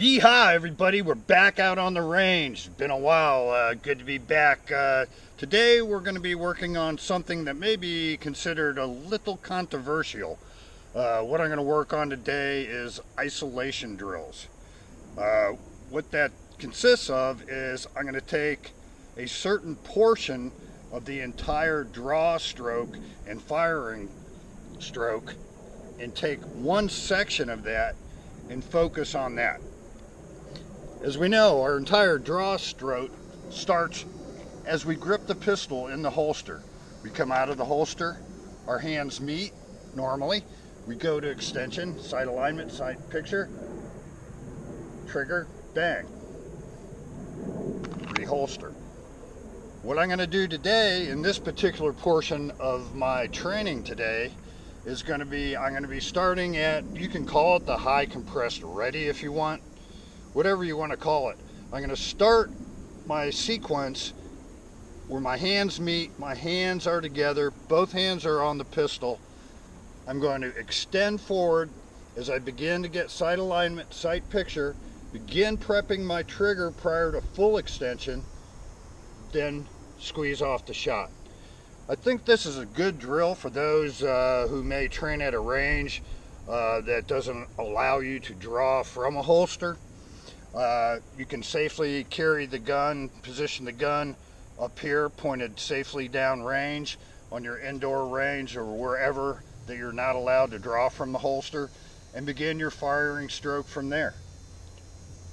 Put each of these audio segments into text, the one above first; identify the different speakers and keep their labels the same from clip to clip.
Speaker 1: Yeehaw, everybody. We're back out on the range. It's been a while. Good to be back. Today we're going to be working on something that may be considered a little controversial. What I'm going to work on today is isolation drills. What that consists of is I'm going to take a certain portion of the entire draw stroke and firing stroke and take one section of that and focus on that. As we know, our entire draw stroke starts as we grip the pistol in the holster. We come out of the holster, our hands meet normally. We go to extension, sight alignment, sight picture, trigger, bang, reholster. What I'm going to do today in this particular portion of my training today is I'm going to be starting at, you can call it the high compressed ready if you want, whatever you want to call it. I'm going to start my sequence where my hands meet, my hands are together, both hands are on the pistol. I'm going to extend forward as I begin to get sight alignment, sight picture, begin prepping my trigger prior to full extension, then squeeze off the shot. I think this is a good drill for those who may train at a range that doesn't allow you to draw from a holster. You can safely carry the gun, position the gun up here, pointed safely down range on your indoor range or wherever that you're not allowed to draw from the holster, and begin your firing stroke from there.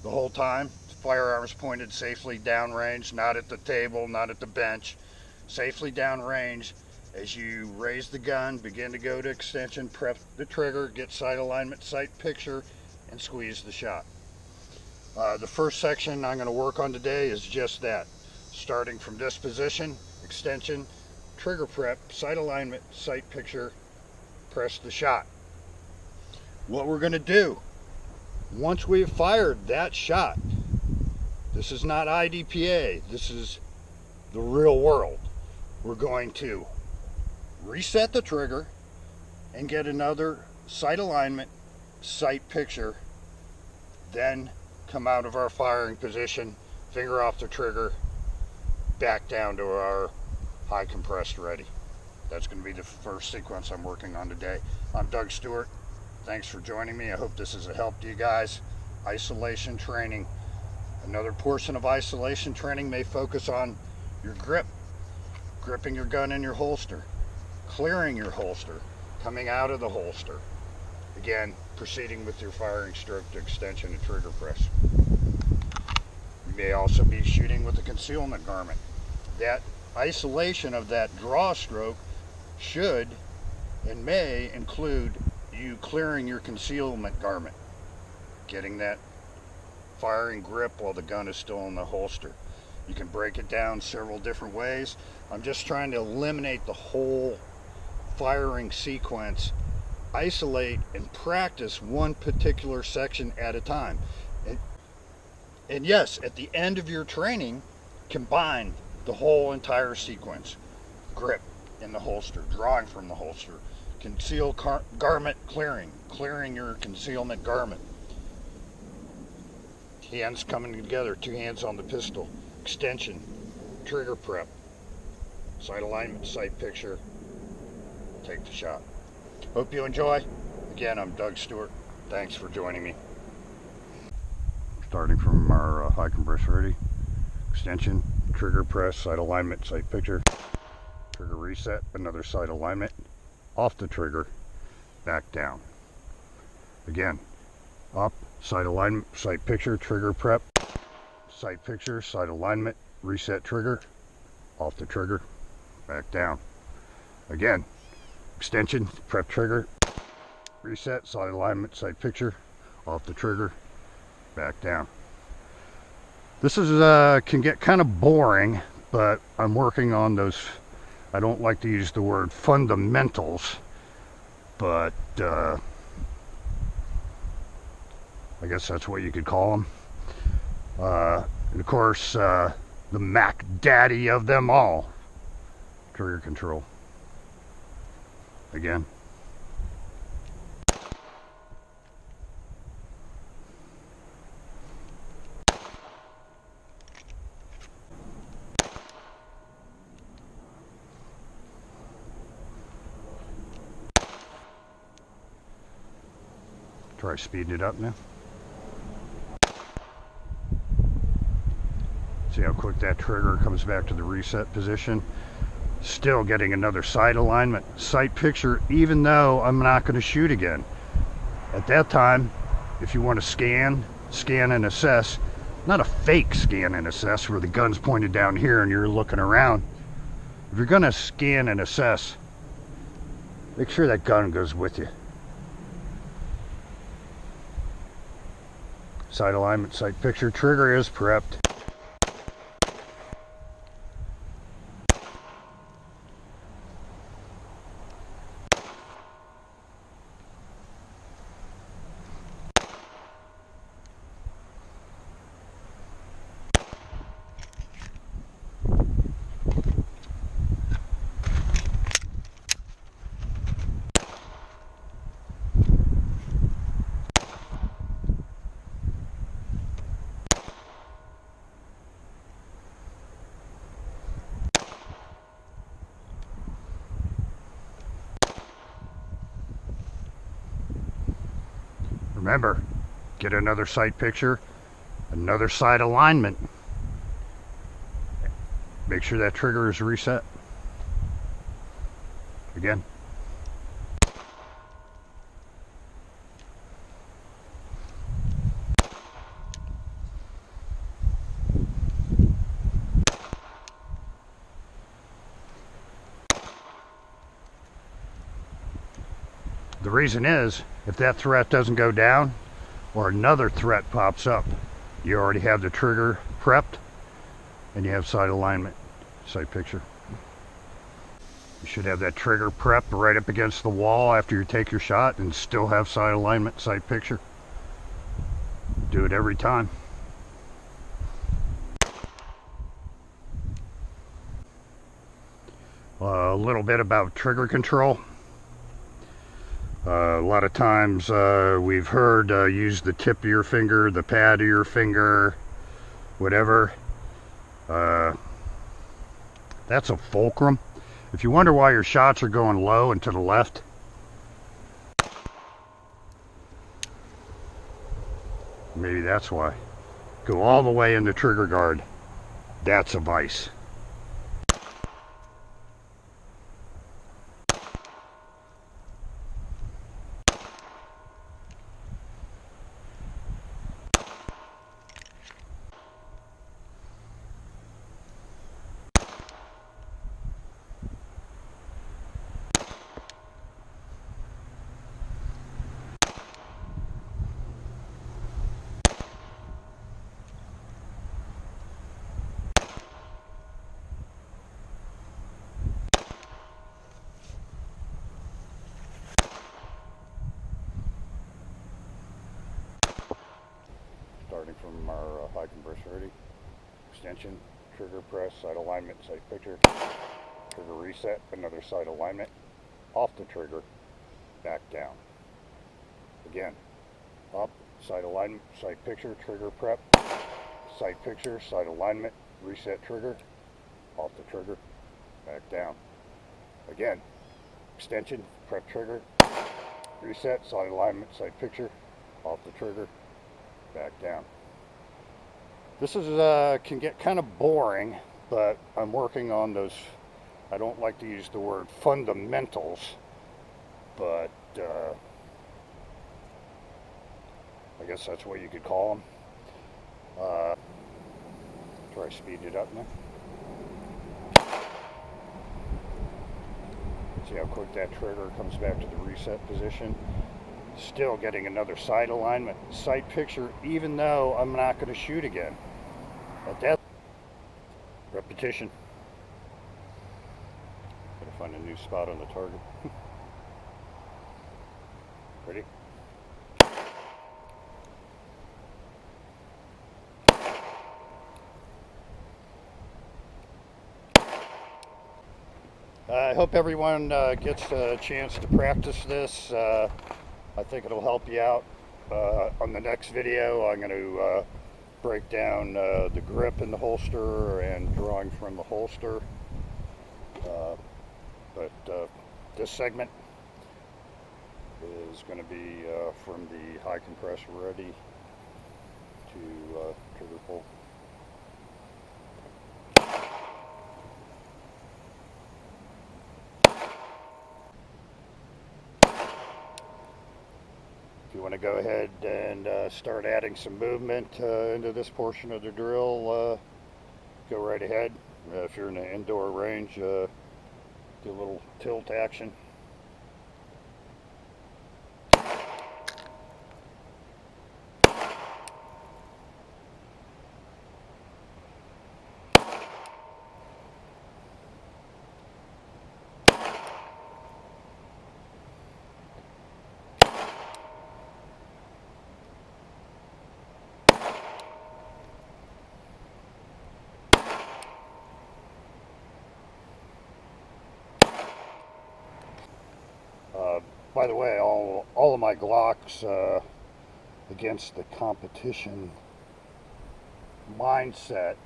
Speaker 1: The whole time, the firearms pointed safely down range, not at the table, not at the bench, safely down range. As you raise the gun, begin to go to extension, prep the trigger, get sight alignment, sight picture, and squeeze the shot. The first section I'm going to work on today is just that. Starting from this position, extension, trigger prep, sight alignment, sight picture, press the shot. What we're going to do, once we've fired that shot, this is not IDPA, this is the real world. We're going to reset the trigger and get another sight alignment, sight picture, then come out of our firing position, finger off the trigger, back down to our high compressed ready. That's going to be the first sequence I'm working on today. I'm Doug Stewart. Thanks for joining me. I hope this is a help to you guys. Isolation training. Another portion of isolation training may focus on your grip, gripping your gun in your holster, clearing your holster, coming out of the holster. Again, proceeding with your firing stroke to extension and trigger press. You may also be shooting with a concealment garment. That isolation of that draw stroke should and may include you clearing your concealment garment, getting that firing grip while the gun is still in the holster. You can break it down several different ways. I'm just trying to eliminate the whole firing sequence, isolate and practice one particular section at a time. And yes, at the end of your training, combine the whole entire sequence. Grip in the holster, drawing from the holster, conceal garment clearing your concealment garment. Hands coming together, two hands on the pistol, extension, trigger prep, sight alignment, sight picture, take the shot. Hope you enjoy. Again, I'm Doug Stewart. Thanks for joining me. Starting from our high compressed ready, extension, trigger press, sight alignment, sight picture, trigger reset, another sight alignment, off the trigger, back down. Again, up, sight alignment, sight picture, trigger prep, sight picture, sight alignment, reset trigger, off the trigger, back down. Again, extension, prep trigger, reset, sight alignment, sight picture, off the trigger, back down. This is can get kind of boring, but I'm working on those, I don't like to use the word fundamentals, but I guess that's what you could call them. And of course, the Mac Daddy of them all, trigger control. Again. Try speeding it up now. See how quick that trigger comes back to the reset position. Still getting another sight alignment, sight picture, even though I'm not going to shoot again. At that time, if you want to scan and assess, not a fake scan and assess where the gun's pointed down here and you're looking around. If you're going to scan and assess, make sure that gun goes with you. Sight alignment, sight picture, trigger is prepped. Remember, get another sight picture, another sight alignment. Make sure that trigger is reset. Again. The reason is, if that threat doesn't go down, or another threat pops up, you already have the trigger prepped, and you have sight alignment, sight picture. You should have that trigger prepped right up against the wall after you take your shot, and still have sight alignment, sight picture. Do it every time. A little bit about trigger control. A lot of times we've heard use the tip of your finger, the pad of your finger, whatever. That's a fulcrum. If you wonder why your shots are going low and to the left, maybe that's why. Go all the way in the trigger guard. That's a vice. Starting from our high compressor ready, extension, trigger press, sight alignment, sight picture, trigger reset, another sight alignment, off the trigger, back down. Again, up, sight alignment, sight picture, trigger prep, sight picture, sight alignment, reset trigger, off the trigger, back down. Again, extension, prep trigger, reset, sight alignment, sight picture, off the trigger, back down. This is can get kind of boring, but I'm working on those. I don't like to use the word fundamentals, but I guess that's what you could call them. Try speeding it up now. See how quick that trigger comes back to the reset position. Still getting another sight alignment, sight picture, even though I'm not going to shoot again. At that repetition. Gotta find a new spot on the target. Ready? I hope everyone gets a chance to practice this. I think it'll help you out. On the next video, I'm going to break down the grip in the holster and drawing from the holster. But this segment is going to be from the high compress ready to trigger pull. If you want to go ahead and start adding some movement into this portion of the drill, go right ahead. If you're in an indoor range, do a little tilt action. By the way, all of my Glocks against the competition mindset,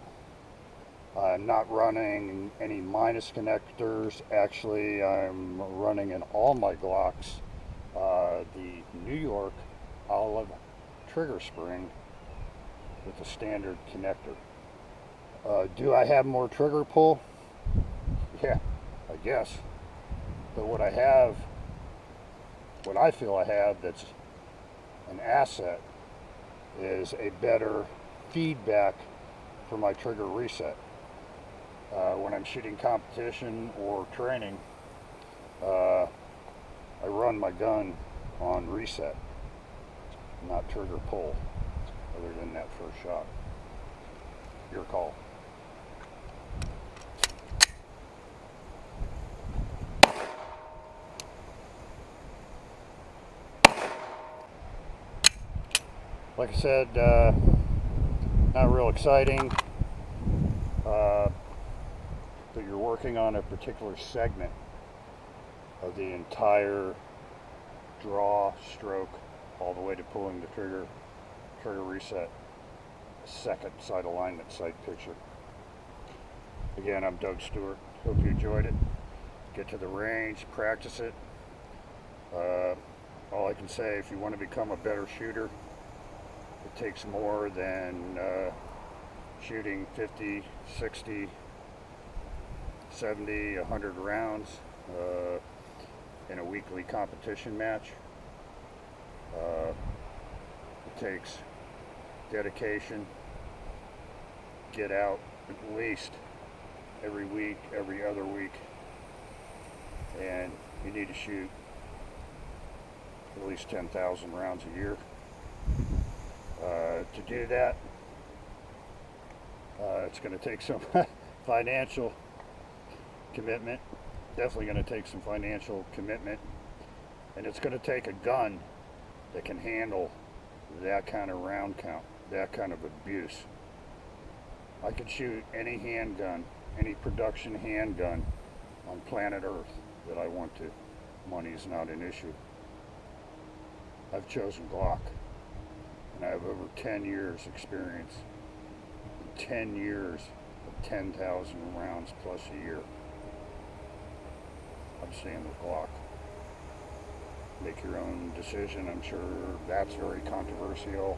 Speaker 1: I'm not running any minus connectors. Actually, I'm running in all my Glocks the New York olive trigger spring with a standard connector. Do I have more trigger pull? Yeah, I guess. But what I feel I have that's an asset is a better feedback for my trigger reset. When I'm shooting competition or training, I run my gun on reset, not trigger pull, other than that first shot. Your call. Like I said, not real exciting, but you're working on a particular segment of the entire draw stroke all the way to pulling the trigger reset, second side alignment sight picture. Again, I'm Doug Stewart. Hope you enjoyed it. Get to the range, practice it. All I can say, if you want to become a better shooter, it takes more than shooting 50, 60, 70, 100 rounds in a weekly competition match. It takes dedication. Get out at least every week, every other week, and you need to shoot at least 10,000 rounds a year. To do that, it's going to take some financial commitment. Definitely going to take some financial commitment, and it's going to take a gun that can handle that kind of round count, that kind of abuse. I could shoot any handgun, any production handgun on planet Earth that I want to. Money is not an issue. I've chosen Glock, and I have over 10 years experience. 10 years of 10,000 rounds plus a year. I'm staying with Glock. Make your own decision. I'm sure that's very controversial.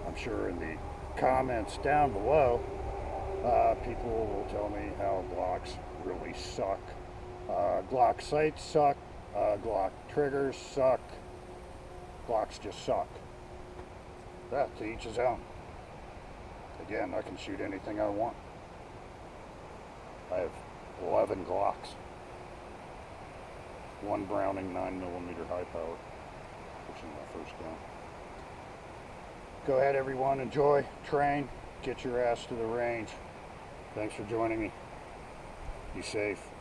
Speaker 1: I'm sure in the comments down below, people will tell me how Glocks really suck. Glock sights suck. Glock triggers suck. Glocks just suck. That to each his own. Again, I can shoot anything I want. I have 11 Glocks. 1 Browning 9mm high power, pushing my first gun. Go ahead everyone, enjoy, train, get your ass to the range. Thanks for joining me. Be safe.